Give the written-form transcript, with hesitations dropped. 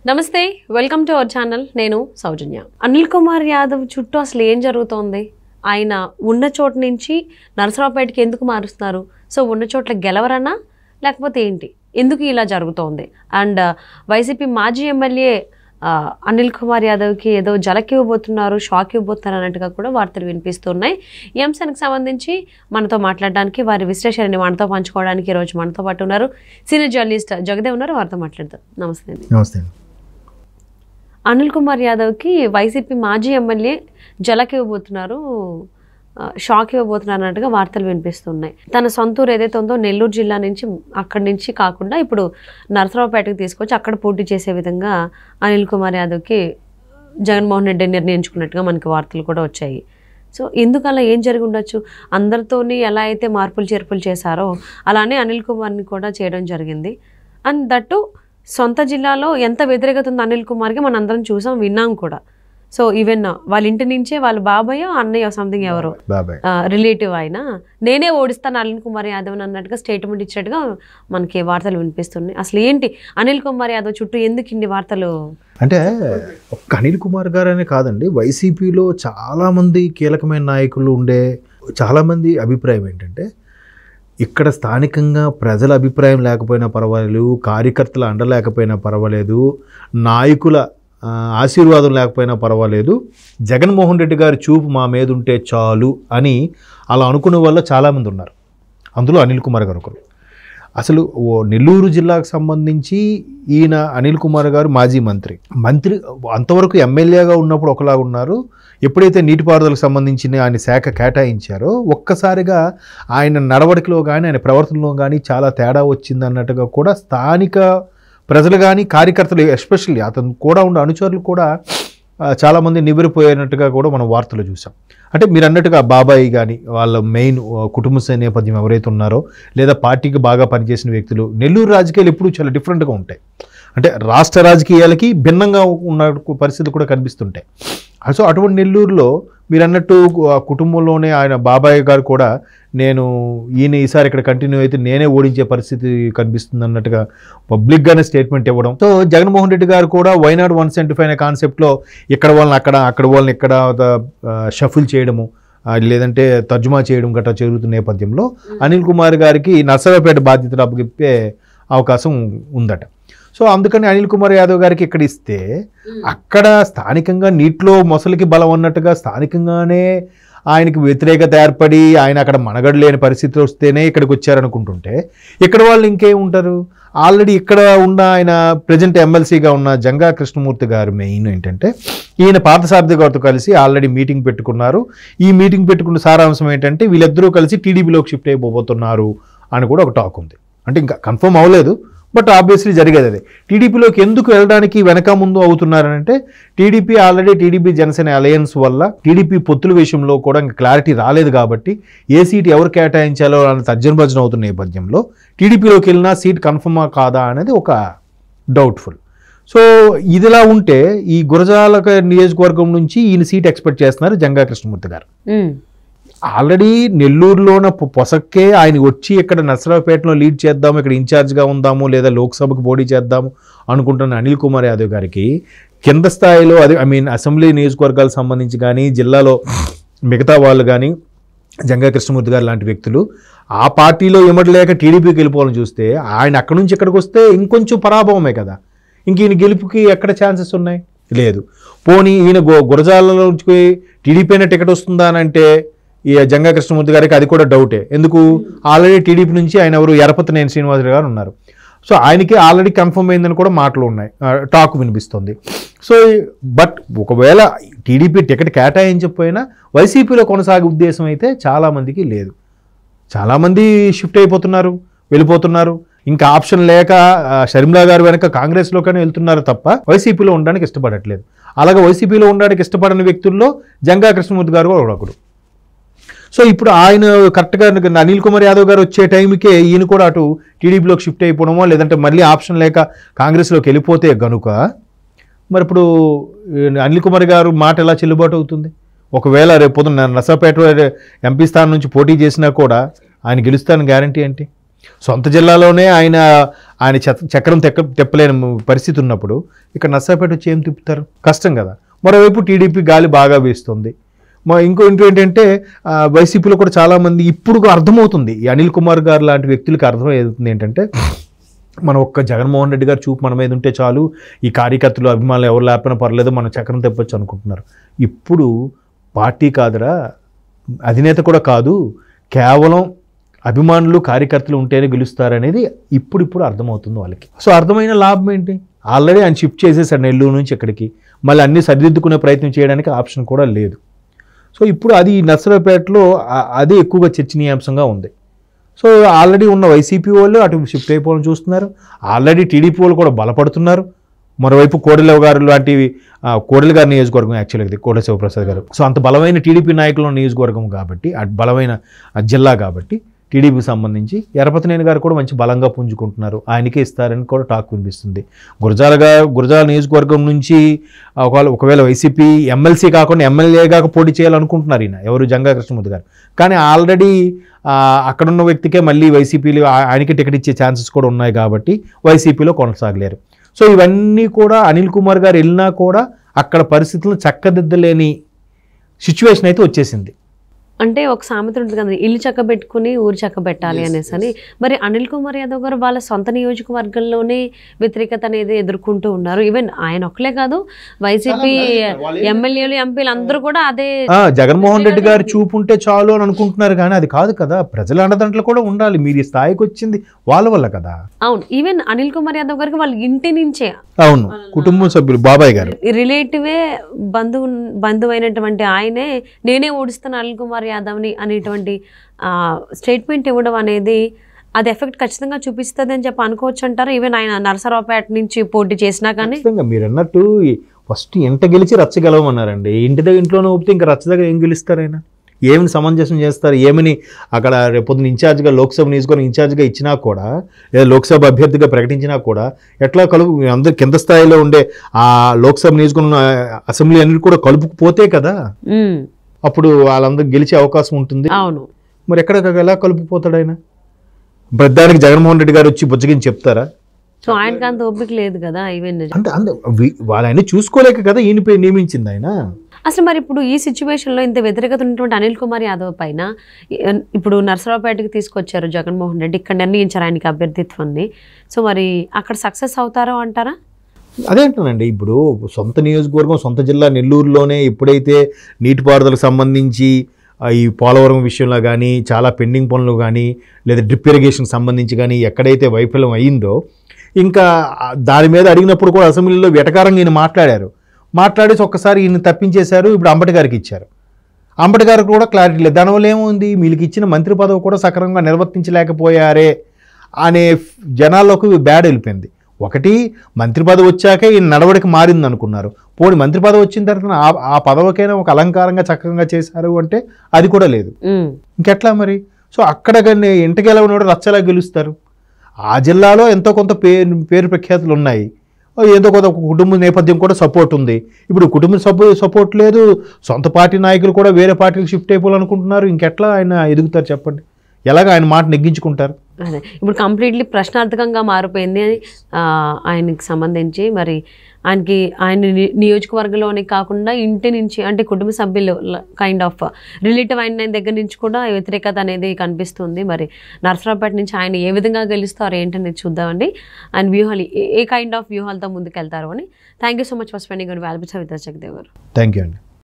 నమస్తే, welcome to our channel. నేను సౌజన్య. అనిల్ కుమార్ యాదవ్ చుట్టూ అసలు ఏం జరుగుతోంది? ఆయన ఉన్న చోటు నుంచి నరసరావుపేటకి ఎందుకు మారుస్తున్నారు? సో ఉన్న చోట్ల గెలవరన్నా లేకపోతే ఏంటి? ఎందుకు ఇలా జరుగుతోంది? అండ్ వైసీపీ మాజీ ఎమ్మెల్యే అనిల్ కుమార్ యాదవ్కి ఏదో జలకి ఇవ్వబోతున్నారు, షాక్ ఇవ్వబోతున్నారు అన్నట్టుగా కూడా వార్తలు వినిపిస్తున్నాయి. ఈ అంశానికి సంబంధించి మనతో మాట్లాడడానికి, వారి విశ్లేషణని మనతో పంచుకోవడానికి ఈరోజు మనతో పాటు ఉన్నారు సీనియర్ జర్నలిస్ట్ జగదేవ్ ఉన్నారు. వారితో మాట్లాడతారు. నమస్తే అండి. నమస్తే. అనిల్ కుమార్ యాదవ్కి వైసీపీ మాజీ ఎమ్మెల్యే జలకి ఇవ్వబోతున్నారు, షాక్ ఇవ్వబోతున్నారు అన్నట్టుగా వార్తలు వినిపిస్తున్నాయి. తన సొంతూరు ఏదైతే ఉందో నెల్లూరు జిల్లా నుంచి, అక్కడి నుంచి కాకుండా ఇప్పుడు నరసరావుపేటకు తీసుకొచ్చి అక్కడ పోటీ చేసే విధంగా అనిల్ కుమార్ యాదవ్కి జగన్మోహన్ రెడ్డి నిర్ణయించుకున్నట్టుగా మనకి వార్తలు కూడా వచ్చాయి. సో ఎందుకు అలా ఏం జరిగి ఉండొచ్చు? అందరితోని ఎలా అయితే మార్పులు చేర్పులు చేశారో అలానే అనిల్ కుమార్ని కూడా చేయడం జరిగింది. అండ్ దట్టు సొంత జిల్లాలో ఎంత వ్యతిరేకత ఉంది అనిల్ కుమార్కి మనం అందరం చూసాం, విన్నాం కూడా. సో ఈవెన్ వాళ్ళ ఇంటి నుంచే వాళ్ళ బాబాయ్ అన్నయ్య సంథింగ్ ఎవరో రిలేటివ్ అయినా నేనే ఓడిస్తాను అనిల్ కుమార్ యాదవ్ అన్నట్టుగా స్టేట్మెంట్ ఇచ్చినట్టుగా మనకి వార్తలు వినిపిస్తున్నాయి. అసలు ఏంటి అనిల్ కుమార్ యాదవ్ చుట్టూ ఎందుకు ఇన్ని వార్తలు? అంటే ఒక్క అనిల్ కుమార్ గారు అనే కాదండి, వైసీపీలో చాలామంది కీలకమైన నాయకులు ఉండే చాలామంది అభిప్రాయం ఏంటంటే, ఇక్కడ స్థానికంగా ప్రజల అభిప్రాయం లేకపోయినా పర్వాలేదు, కార్యకర్తల అండ లేకపోయినా పర్వాలేదు, నాయకుల ఆశీర్వాదం లేకపోయినా పర్వాలేదు, జగన్మోహన్ రెడ్డి గారి చూపు మా మీద ఉంటే చాలు అని అలా అనుకునే వాళ్ళు చాలామంది ఉన్నారు. అందులో అనిల్ కుమార్ గారు ఒకరు. అసలు నెల్లూరు జిల్లాకు సంబంధించి ఈయన అనిల్ కుమార్ గారు మాజీ మంత్రి అంతవరకు ఎమ్మెల్యేగా ఉన్నప్పుడు ఒకలాగా ఉన్నారు. ఎప్పుడైతే నీటిపారుదలకు సంబంధించిన ఆయన శాఖ కేటాయించారో ఒక్కసారిగా ఆయన నడవడికలో కానీ ఆయన ప్రవర్తనలో కానీ చాలా తేడా వచ్చింది అన్నట్టుగా కూడా స్థానిక ప్రజలు కానీ కార్యకర్తలు, ఎస్పెషల్లీ అతను కూడా ఉండే అనుచరులు కూడా చాలామంది నివ్వెరపోయినట్టుగా కూడా మనం వార్తలు చూసాం. అంటే మీరు అన్నట్టుగా బాబాయ్ కానీ వాళ్ళ మెయిన్ కుటుంబ నేపథ్యం ఎవరైతే ఉన్నారో, లేదా పార్టీకి బాగా పనిచేసిన వ్యక్తులు, నెల్లూరు రాజకీయాలు ఎప్పుడూ చాలా డిఫరెంట్గా ఉంటాయి. అంటే రాష్ట్ర రాజకీయాలకి భిన్నంగా ఉన్న పరిస్థితులు కూడా కనిపిస్తుంటాయి. సో అటువంటి నెల్లూరులో మీరు అన్నట్టు కుటుంబంలోనే ఆయన బాబాయ్ గారు కూడా ఈయన ఈసారి ఇక్కడ కంటిన్యూ అయితే నేనే ఓడించే పరిస్థితి కనిపిస్తుంది అన్నట్టుగా పబ్లిక్గానే స్టేట్మెంట్ ఇవ్వడం. సో జగన్మోహన్ రెడ్డి గారు కూడా వైనాడ్ 175 అనే కాన్సెప్ట్లో ఇక్కడ వాళ్ళని అక్కడ వాళ్ళని ఇక్కడ షఫుల్ చేయడము, లేదంటే తర్జుమా చేయడం గట్రా జరుగుతున్న నేపథ్యంలో అనిల్ కుమార్ గారికి నరసరావుపేట బాధ్యతలు అప్పగిప్పే అవకాశం ఉందట. సో అందుకని అనిల్ కుమార్ యాదవ్ గారికి ఇక్కడ ఇస్తే అక్కడ స్థానికంగా నీటిలో మొసలికి బలం అన్నట్టుగా స్థానికంగానే ఆయనకి వ్యతిరేకత ఏర్పడి ఆయన అక్కడ మనగడ లేని పరిస్థితి వస్తేనే ఇక్కడికి వచ్చారనుకుంటుంటే, ఇక్కడ వాళ్ళు ఇంకేం ఉంటారు? ఆల్రెడీ ఇక్కడ ఉన్న ఆయన ప్రజెంట్ ఎమ్మెల్సీగా ఉన్న జంగా కృష్ణమూర్తి గారు మెయిన్ ఏంటంటే, ఈయన పార్థసారథి గారితో కలిసి ఆల్రెడీ మీటింగ్ పెట్టుకున్నారు. ఈ మీటింగ్ పెట్టుకున్న సారాంశం ఏంటంటే వీళ్ళిద్దరూ కలిసి టీడీపీలోకి షిఫ్ట్ అయిపోతున్నారు అని కూడా ఒక టాక్ ఉంది. అంటే ఇంకా కన్ఫర్మ్ అవ్వలేదు, బట్ ఆబ్వియస్లీ జరిగేది అదే. టీడీపీలోకి ఎందుకు వెళ్ళడానికి వెనక ముందు అవుతున్నారంటే, టీడీపీ జనసేన అలయన్స్ వల్ల టీడీపీ పొత్తుల విషయంలో కూడా ఇంకా క్లారిటీ రాలేదు కాబట్టి ఏ సీట్ ఎవరు కేటాయించాలో అని తర్జన భర్జన అవుతున్న నేపథ్యంలో టీడీపీలోకి వెళ్ళినా సీట్ కన్ఫర్మా కాదా అనేది ఒక డౌట్ఫుల్. సో ఇదిలా ఉంటే ఈ గురజాల నియోజకవర్గం నుంచి ఈయన సీట్ ఎక్స్పెక్ట్ చేస్తున్నారు జంగా కృష్ణమూర్తి గారు. ఆల్రెడీ నెల్లూరులోన పొసక్కే ఆయన వచ్చి ఇక్కడ నరసరావుపేటలో లీడ్ చేద్దాము, ఇక్కడ ఇన్ఛార్జ్గా ఉందాము, లేదా లోక్సభకు పోటీ చేద్దాము అనుకుంటున్న అనిల్ కుమార్ యాదవ్ గారికి కింద స్థాయిలో అసెంబ్లీ నియోజకవర్గాలకు సంబంధించి కానీ జిల్లాలో మిగతా వాళ్ళు కానీ జంగా కృష్ణమూర్తి గారు లాంటి వ్యక్తులు ఆ పార్టీలో ఇమడలేక టీడీపీకి వెళ్ళిపోవాలని చూస్తే, ఆయన అక్కడి నుంచి ఇక్కడికి వస్తే ఇంకొంచెం పరాభవమే కదా. ఇంక ఈయన గెలుపుకి ఎక్కడ ఛాన్సెస్ ఉన్నాయి? లేదు. పోనీ ఈయన గురజాలలో టీడీపీ టికెట్ వస్తుందా అని అంటే ఈ జంగా కృష్ణమూర్తి గారికి అది కూడా డౌటే. ఎందుకు? ఆల్రెడీ టీడీపీ నుంచి ఆయన ఎవరు ఎరపతినేని శ్రీనివాసరావు గారు ఉన్నారు. సో ఆయనకి ఆల్రెడీ కన్ఫర్మ్ అయిందని కూడా మాటలు ఉన్నాయి, టాక్ వినిపిస్తుంది. సో బట్ ఒకవేళ టీడీపీ టికెట్ కేటాయించకపోయినా వైసీపీలో కొనసాగే ఉద్దేశం అయితే చాలామందికి లేదు. చాలామంది షిఫ్ట్ అయిపోతున్నారు, వెళ్ళిపోతున్నారు. ఇంకా ఆప్షన్ లేక షర్మిలా గారు వెనక కాంగ్రెస్లోకనే వెళ్తున్నారు తప్ప వైసీపీలో ఉండడానికి ఇష్టపడట్లేదు. అలాగే వైసీపీలో ఉండడానికి ఇష్టపడని వ్యక్తుల్లో జంగా కృష్ణమూర్తి గారు కూడా ఒకడు. సో ఇప్పుడు ఆయన కరెక్ట్గా అనిల్ కుమార్ యాదవ్ గారు వచ్చే టైంకే ఈయన కూడా అటు టీడీపీలోకి షిఫ్ట్ అయిపోవడమో, లేదంటే మళ్ళీ ఆప్షన్ లేక కాంగ్రెస్లోకి వెళ్ళిపోతే గనుక మరి ఇప్పుడు అనిల్ కుమార్ గారు మాట ఎలా చెల్లుబాటు అవుతుంది? ఒకవేళ రేపు పొద్దున్న నరసరావుపేట ఎంపీ స్థానం నుంచి పోటీ చేసినా కూడా ఆయన గెలుస్తానని గ్యారంటీ ఏంటి? సొంత జిల్లాలోనే ఆయన చక్రం తెప్పలేని పరిస్థితి ఉన్నప్పుడు ఇక్కడ నర్సాపేట వచ్చి ఏం తిప్పుతారు? కష్టం కదా. మరోవైపు టీడీపీ గాలి బాగా వేస్తుంది. ఇంకో ఏంటంటే వైసీపీలో కూడా చాలామంది ఇప్పుడు అర్థమవుతుంది, ఈ అనిల్ కుమార్ గారు లాంటి వ్యక్తులకి అర్థమవుతుంది ఏంటంటే, మనం ఒక్క జగన్మోహన్ రెడ్డి గారు చూపు మన మీద ఉంటే చాలు, ఈ కార్యకర్తలు అభిమానులు ఎవరు లేకపోయినా పర్లేదు, మనం చక్రం తెప్పొచ్చు అనుకుంటున్నారు. ఇప్పుడు పార్టీ కాదురా, అధినేత కూడా కాదు, కేవలం అభిమానులు కార్యకర్తలు ఉంటేనే గెలుస్తారనేది ఇప్పుడు అర్థమవుతుంది వాళ్ళకి. సో అర్థమైన లాభం ఏంటి? ఆల్రెడీ ఆయన షిఫ్ట్ చేసేసాడు నెల్లూరు నుంచి ఇక్కడికి, మళ్ళీ అన్నీ సరిదిద్దుకునే ప్రయత్నం చేయడానికి ఆప్షన్ కూడా లేదు. సో ఇప్పుడు అది నర్సరావుపేటలో అదే ఎక్కువగా చర్చనీయాంశంగా ఉంది. సో ఆల్రెడీ ఉన్న వైసీపీ వాళ్ళు అటు షిఫ్ట్ అయిపోవడం చూస్తున్నారు, ఆల్రెడీ టీడీపీ వాళ్ళు కూడా బలపడుతున్నారు. మరోవైపు కోడెల గారు లాంటివి, కోడెల గారి నియోజకవర్గం యాక్చువల్గా కోడెల శివప్రసాద్ గారు. సో అంత బలమైన టీడీపీ నాయకుల నియోజకవర్గం కాబట్టి, బలమైన జిల్లా కాబట్టి టీడీపీకి సంబంధించి ఎరపతినేని గారు కూడా మంచి బలంగా పుంజుకుంటున్నారు, ఆయనకే ఇస్తారని కూడా టాక్ వినిపిస్తుంది. గురజాల నియోజకవర్గం నుంచి ఒకవేళ వైసీపీ ఎమ్మెల్సీ కాకుండా ఎమ్మెల్యేగా పోటీ చేయాలనుకుంటున్నారు ఈయన, ఎవరు జంగా కృష్ణమూర్తి గారు. కానీ ఆల్రెడీ అక్కడున్న వ్యక్తికే మళ్ళీ వైసీపీలో ఆయనకి టికెట్ ఇచ్చే ఛాన్సెస్ కూడా ఉన్నాయి కాబట్టి వైసీపీలో కొనసాగలేరు. సో ఇవన్నీ కూడా అనిల్ కుమార్ గారు వెళ్ళినా కూడా అక్కడ పరిస్థితులను చక్కదిద్దలేని సిచ్యువేషన్ అయితే వచ్చేసింది. అంటే ఒక సామెత ఉంటుంది కదా, ఇల్లు చక్కబెట్టుకుని ఊరు చక్కబెట్టాలి అనేసి అని. మరి అనిల్ కుమార్ యాదవ్ గారు వాళ్ళ సొంత నియోజకవర్గంలోనే వ్యతిరేకత అనేది ఎదుర్కొంటూ ఉన్నారు. ఈవెన్ ఆయన ఒక్కలే కాదు, వైసీపీ ఎమ్మెల్యేలు ఎంపీలు అందరూ కూడా అదే, జగన్మోహన్ రెడ్డి గారు చూపు ఉంటే చాలు అని అనుకుంటున్నారు. కానీ అది కాదు కదా, ప్రజల అండదండలు కూడా ఉండాలి. మీరు ఈ స్థాయికి వచ్చింది వాళ్ళ వల్ల కదా. అవును, ఈవెన్ అనిల్ కుమార్ యాదవ్ గారికి వాళ్ళ ఇంటి నుంచే, అవును, కుటుంబ సభ్యులు, బాబాయ్ గారు రిలేటివే, బంధువైనటువంటి ఆయనే నేనే ఓడిస్తాను అనిల్ కుమార్ యాదవ్ని అనేటువంటి స్టేట్మెంట్ ఇవ్వడం అనేది అది ఎఫెక్ట్ ఖచ్చితంగా చూపిస్తుంది అని చెప్పి అనుకోవచ్చు అంటారు. ఈవెన్ ఆయన నరసరావుపేట నుంచి పోటీ చేసినా కానీ మీరు అన్నట్టు ఫస్ట్ ఇంట గెలిచి రచ్చ గెలవమన్నారండి. ఇంట్లోనే ఊపితే ఇంకా రచ్చ దగ్గర ఏం గెలుస్తారు? ఆయన ఏమని సమంజసం చేస్తారు? ఏమని అక్కడ రేపొద్దున ఇన్ఛార్జ్గా లోక్సభ నియోజకవర్గం ఇన్ఛార్జ్గా ఇచ్చినా కూడా, లేదా లోక్సభ అభ్యర్థిగా ప్రకటించినా కూడా ఎట్లా అందరు కింద స్థాయిలో ఉండే ఆ లోక్సభ నియోజకవర్గం అసెంబ్లీ అన్ని కూడా కలుపుకుపోతే కదా అప్పుడు వాళ్ళందరూ గెలిచే అవకాశం ఉంటుంది. అవును, మరి ఎలా కలుపుకుపోతాడు ఆయన? ప్రధానికి జగన్మోహన్ రెడ్డి గారు వచ్చి బుజ్జగిని చెప్తారా? సో ఆయనకు అంత ఓపిక లేదు కదా. ఈవెన్ అంటే వాళ్ళని చూసుకోలేక కదా ఈయనపై నియమించింది ఆయన. అసలు మరి ఇప్పుడు ఈ సిచ్యువేషన్లో ఇంత వ్యతిరేకత ఉన్నటువంటి అనిల్ కుమార్ యాదవ్ పైన ఇప్పుడు నర్సరావుపేటకి తీసుకొచ్చారు జగన్మోహన్ రెడ్డి, ఇక్కడ నిర్ణయించారు ఆయనకి అభ్యర్థిత్వాన్ని. సో మరి అక్కడ సక్సెస్ అవుతారో అంటారా? అదేంటనండి, ఇప్పుడు సొంత నియోజకవర్గం, సొంత జిల్లా నెల్లూరులోనే ఎప్పుడైతే నీటిపారుదలకు సంబంధించి ఈ పోలవరం విషయంలో కానీ, చాలా పెండింగ్ పనులు కానీ, లేదా డ్రిప్ ఇరిగేషన్ సంబంధించి కానీ ఎక్కడైతే వైఫల్యం అయ్యిందో, ఇంకా దాని మీద అడిగినప్పుడు కూడా అసెంబ్లీలో వెటకారంగా ఈయన మాట్లాడేసి ఒక్కసారి ఈయన తప్పించేశారు. ఇప్పుడు అంబటి గారికి ఇచ్చారు. అంబటి గారికి కూడా క్లారిటీ లేదు. దానివల్ల ఏముంది, వీళ్ళకి ఇచ్చిన మంత్రి పదవి కూడా సక్రమంగా నిర్వర్తించలేకపోయారే అనే జనాల్లోకి బ్యాడ్ వెళ్ళిపోయింది. ఒకటి, మంత్రి పదవి వచ్చాకే ఈ నడవడికి మారింది అనుకున్నారు. పోనీ మంత్రి పదవి వచ్చిన తర్వాత ఆ పదవికైనా ఒక అలంకారంగా చక్కగా చేశారు అంటే అది కూడా లేదు. ఇంకెట్లా మరి? సో అక్కడ కానీ ఇంటికి ఎలా ఉన్నాడు రచ్చలా గెలుస్తారు. ఆ జిల్లాలో ఎంతో కొంత పేరు ప్రఖ్యాతులు ఉన్నాయి, ఏదో కొంత కుటుంబ నేపథ్యం కూడా సపోర్ట్ ఉంది. ఇప్పుడు కుటుంబ సపోర్ట్ లేదు, సొంత పార్టీ నాయకులు కూడా వేరే పార్టీకి షిఫ్ట్ అయిపోవాలనుకుంటున్నారు. ఇంకెట్లా ఆయన ఎదుగుతారు చెప్పండి? ఎలాగ ఆయన మాట నెగ్గించుకుంటారు? అదే ఇప్పుడు కంప్లీట్లీ ప్రశ్నార్థకంగా మారిపోయింది ఆయనకి సంబంధించి. మరి ఆయన నియోజకవర్గంలోనే కాకుండా ఇంటి నుంచి, అంటే కుటుంబ సభ్యులు కైండ్ ఆఫ్ రిలేటివ్ ఆయన దగ్గర నుంచి కూడా వ్యతిరేకత అనేది కనిపిస్తుంది. మరి నర్సరావుపేట నుంచి ఆయన ఏ విధంగా గెలుస్తారో ఏంటనేది చూద్దామండి. ఆయన వ్యూహాలు ఏ కైండ్ ఆఫ్ వ్యూహాలతో ముందుకు వెళ్తారు అని. Thank you so much for spending your valuable time with us, Jagadev garu. Thank you అండి.